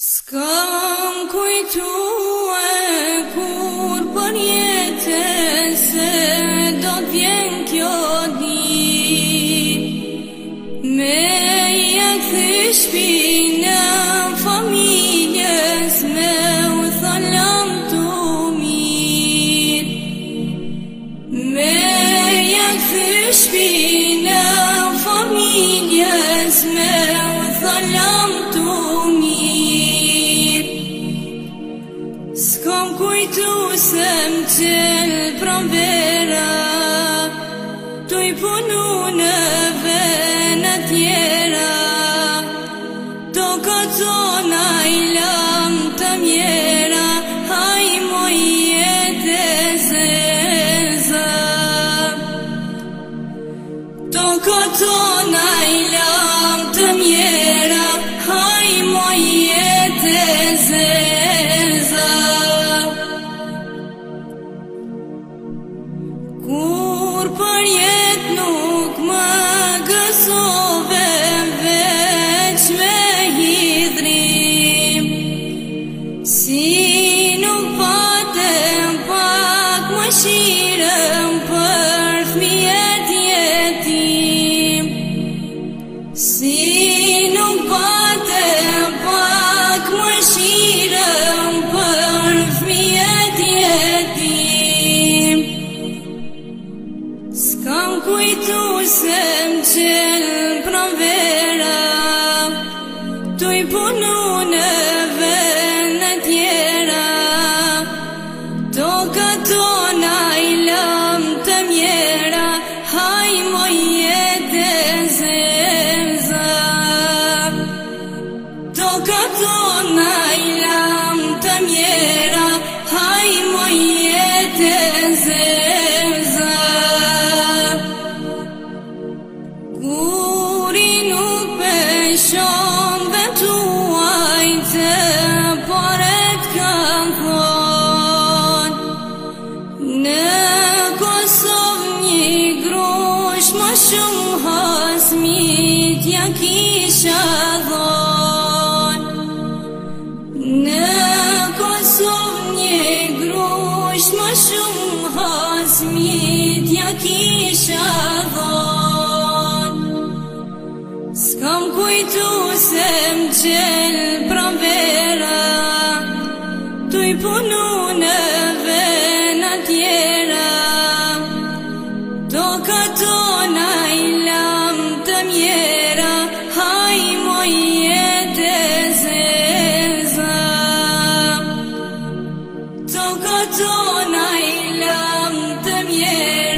S'kam kujtue kur për jetën se do t'vjen kjo ditë me jetë shpinë familjes me u thalam të mirë me jetë shpinë familjes me u thalam të mirë. S'kam kujtu se m'qel pranvera tu i punu në vene tjera do ka zona i lam të mjera haj moj jetë zeza do ka zona i lam të mjera haj moj jetë zeza. Kur për jetë nuk më gësove veç me hidrim si nuk patem pak më shirëm për fëmijët jetim si nuk patem pak më shirëm për fëmijët jetim. S'kam kujtu se m'qel pranvera tu i punu në vene tjera do ka tona i lam të mjera haj moj jetë zeza do ka tona i lam të mjera haj moj jetë zeza. Kuri nuk peshon dhe tuaj të paret kanë thon në Kosovë një grush ma shumë hasmit ja kisha dhon në Kosovë një grush ma shumë hasmit ja kisha dhon. S'kam kujtu se m'qel pranvera tu i punu në vene tjera do ka tona i lam të mjera haj moj jetë zeza do ka tona i lam të mjera